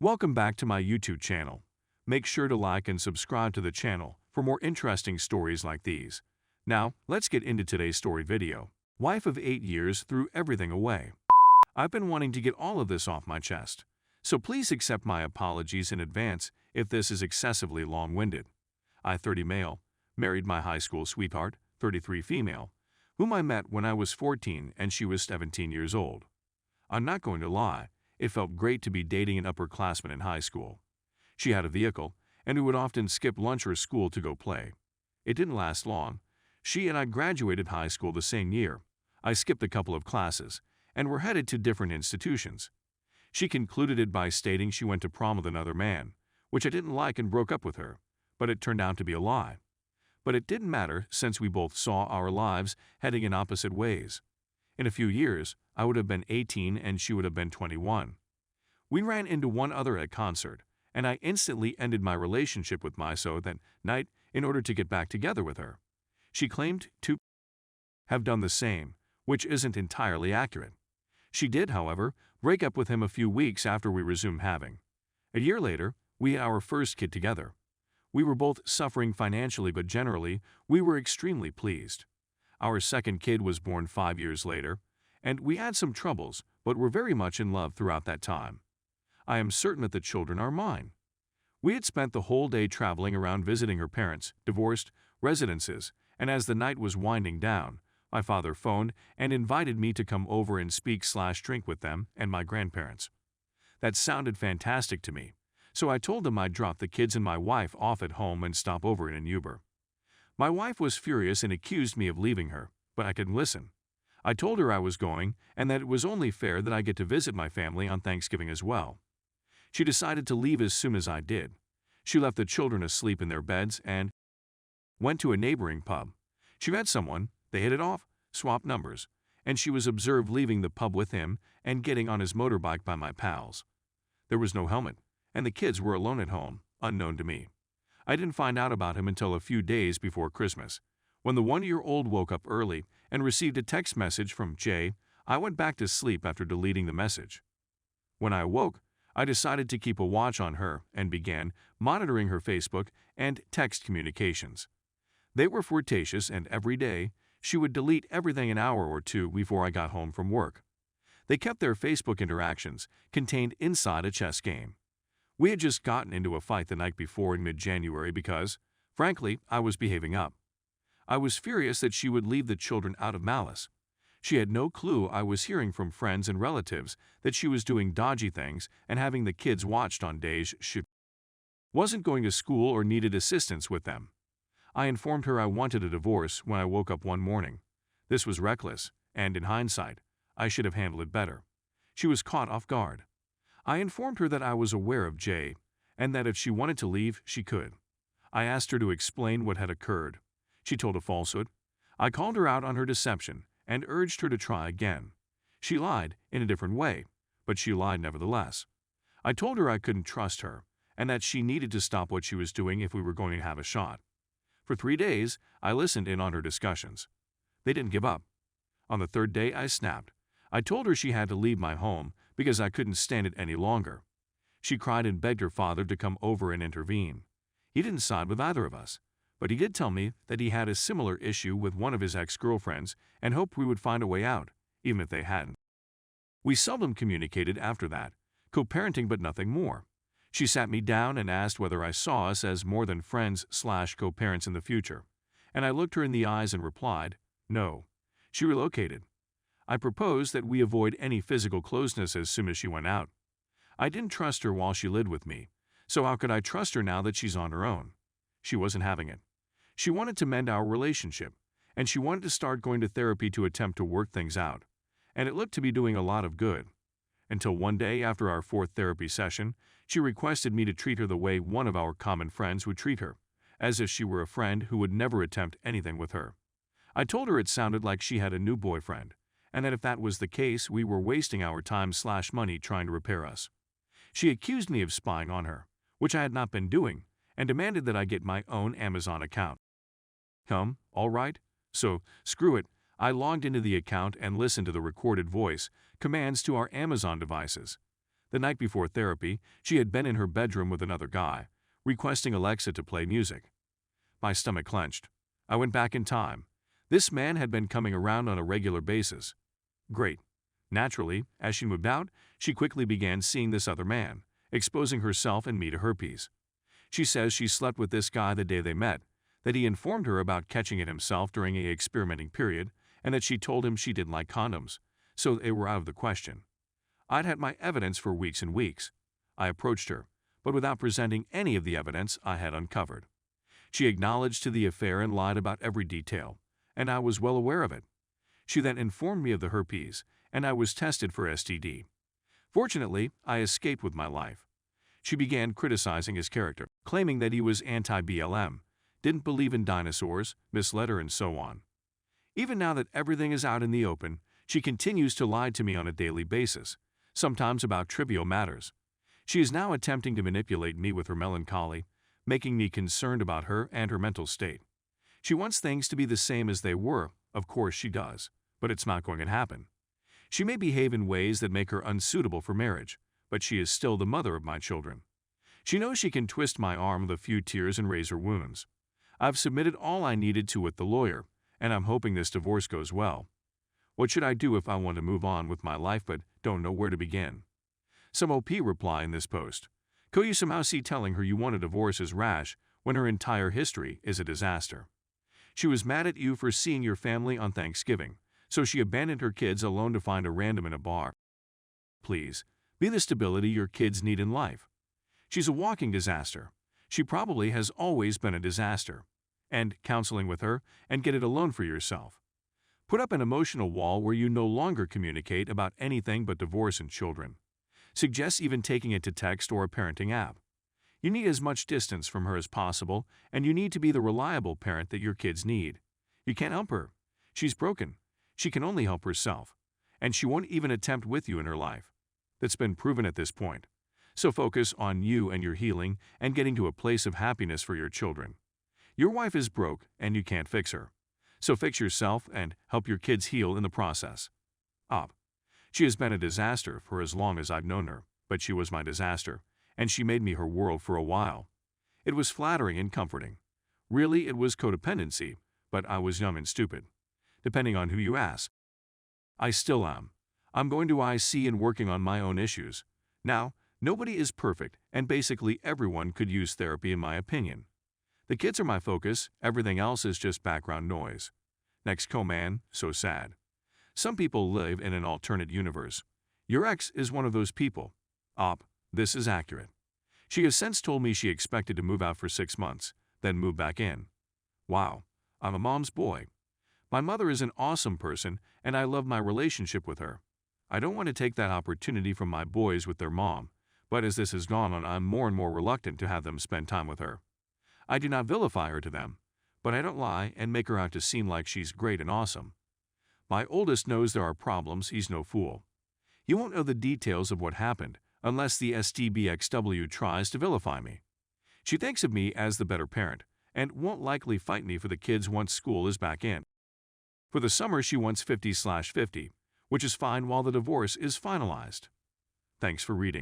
Welcome back to my YouTube channel. Make sure to like and subscribe to the channel for more interesting stories like these. Now, let's get into today's story video. Wife of 8 years threw everything away. I've been wanting to get all of this off my chest, so please accept my apologies in advance if this is excessively long-winded. I, 30 male, married my high school sweetheart, 33 female, whom I met when I was 14 and she was 17 years old. I'm not going to lie, it felt great to be dating an upperclassman in high school. She had a vehicle, and we would often skip lunch or school to go play. It didn't last long. She and I graduated high school the same year. I skipped a couple of classes, and were headed to different institutions. She concluded it by stating she went to prom with another man, which I didn't like and broke up with her, but it turned out to be a lie. But it didn't matter since we both saw our lives heading in opposite ways. In a few years, I would have been 18 and she would have been 21. We ran into one other at a concert, and I instantly ended my relationship with Miso that night in order to get back together with her. She claimed to have done the same, which isn't entirely accurate. She did, however, break up with him a few weeks after we resumed having. A year later, we had our first kid together. We were both suffering financially, but generally, we were extremely pleased. Our second kid was born 5 years later, and we had some troubles, but were very much in love throughout that time. I am certain that the children are mine. We had spent the whole day traveling around visiting her parents, divorced, residences, and as the night was winding down, my father phoned and invited me to come over and speak/drink with them and my grandparents. That sounded fantastic to me, so I told him I'd drop the kids and my wife off at home and stop over in an Uber. My wife was furious and accused me of leaving her, but I couldn't listen. I told her I was going and that it was only fair that I get to visit my family on Thanksgiving as well. She decided to leave as soon as I did. She left the children asleep in their beds and went to a neighboring pub. She met someone, they hit it off, swapped numbers, and she was observed leaving the pub with him and getting on his motorbike by my pals. There was no helmet, and the kids were alone at home, unknown to me. I didn't find out about him until a few days before Christmas. When the 1-year-old woke up early and received a text message from Jay, I went back to sleep after deleting the message. When I awoke, I decided to keep a watch on her and began monitoring her Facebook and text communications. They were flirtatious, and every day, she would delete everything an hour or two before I got home from work. They kept their Facebook interactions contained inside a chess game. We had just gotten into a fight the night before in mid-January because, frankly, I was behaving up. I was furious that she would leave the children out of malice. She had no clue I was hearing from friends and relatives that she was doing dodgy things and having the kids watched on days she wasn't going to school or needed assistance with them. I informed her I wanted a divorce when I woke up one morning. This was reckless, and in hindsight, I should have handled it better. She was caught off guard. I informed her that I was aware of Jay, and that if she wanted to leave, she could. I asked her to explain what had occurred. She told a falsehood. I called her out on her deception and urged her to try again. She lied in a different way, but she lied nevertheless. I told her I couldn't trust her, and that she needed to stop what she was doing if we were going to have a shot. For 3 days, I listened in on her discussions. They didn't give up. On the 3rd day, I snapped. I told her she had to leave my home because I couldn't stand it any longer. She cried and begged her father to come over and intervene. He didn't side with either of us, but he did tell me that he had a similar issue with one of his ex-girlfriends and hoped we would find a way out, even if they hadn't. We seldom communicated after that, co-parenting but nothing more. She sat me down and asked whether I saw us as more than friends/co-parents in the future, and I looked her in the eyes and replied, no. She relocated. I proposed that we avoid any physical closeness as soon as she went out. I didn't trust her while she lived with me, so how could I trust her now that she's on her own? She wasn't having it. She wanted to mend our relationship, and she wanted to start going to therapy to attempt to work things out, and it looked to be doing a lot of good. Until one day after our 4th therapy session, she requested me to treat her the way one of our common friends would treat her, as if she were a friend who would never attempt anything with her. I told her it sounded like she had a new boyfriend, and that if that was the case, we were wasting our time/money trying to repair us. She accused me of spying on her, which I had not been doing, and demanded that I get my own Amazon account. All right. So, screw it. I logged into the account and listened to the recorded voice commands to our Amazon devices. The night before therapy, she had been in her bedroom with another guy, requesting Alexa to play music. My stomach clenched. I went back in time. This man had been coming around on a regular basis. Great. Naturally, as she moved out, she quickly began seeing this other man, exposing herself and me to herpes. She says she slept with this guy the day they met, that he informed her about catching it himself during a experimenting period, and that she told him she didn't like condoms, so they were out of the question. I'd had my evidence for weeks and weeks. I approached her, but without presenting any of the evidence I had uncovered. She acknowledged to the affair and lied about every detail, and I was well aware of it. She then informed me of the herpes, and I was tested for STD. Fortunately, I escaped with my life. She began criticizing his character, claiming that he was anti-BLM, didn't believe in dinosaurs, misled her, and so on. Even now that everything is out in the open, she continues to lie to me on a daily basis, sometimes about trivial matters. She is now attempting to manipulate me with her melancholy, making me concerned about her and her mental state. She wants things to be the same as they were, of course she does, but it's not going to happen. She may behave in ways that make her unsuitable for marriage, but she is still the mother of my children. She knows she can twist my arm with a few tears and raise her wounds. I've submitted all I needed to with the lawyer, and I'm hoping this divorce goes well. What should I do if I want to move on with my life but don't know where to begin? Some OP reply in this post. Could you somehow see telling her you want a divorce is rash when her entire history is a disaster? She was mad at you for seeing your family on Thanksgiving, so she abandoned her kids alone to find a random in a bar. Please, be the stability your kids need in life. She's a walking disaster. She probably has always been a disaster. End counseling with her and get it alone for yourself. Put up an emotional wall where you no longer communicate about anything but divorce and children. Suggest even taking it to text or a parenting app. You need as much distance from her as possible, and you need to be the reliable parent that your kids need. You can't help her. She's broken. She can only help herself, and she won't even attempt with you in her life. That's been proven at this point. So focus on you and your healing and getting to a place of happiness for your children. Your wife is broke and you can't fix her. So fix yourself and help your kids heal in the process. Op. She has been a disaster for as long as I've known her, but she was my disaster, and she made me her world for a while. It was flattering and comforting. Really, it was codependency, but I was young and stupid. Depending on who you ask. I still am. I'm going to IC and working on my own issues. Now, nobody is perfect, and basically everyone could use therapy in my opinion. The kids are my focus, everything else is just background noise. Next co-man, so sad. Some people live in an alternate universe. Your ex is one of those people. Op, this is accurate. She has since told me she expected to move out for 6 months, then move back in. Wow, I'm a mom's boy. My mother is an awesome person, and I love my relationship with her. I don't want to take that opportunity from my boys with their mom, but as this has gone on, I'm more and more reluctant to have them spend time with her. I do not vilify her to them, but I don't lie and make her out to seem like she's great and awesome. My oldest knows there are problems, he's no fool. He won't know the details of what happened unless the STBXW tries to vilify me. She thinks of me as the better parent and won't likely fight me for the kids once school is back in. For the summer, she wants 50/50, which is fine while the divorce is finalized. Thanks for reading.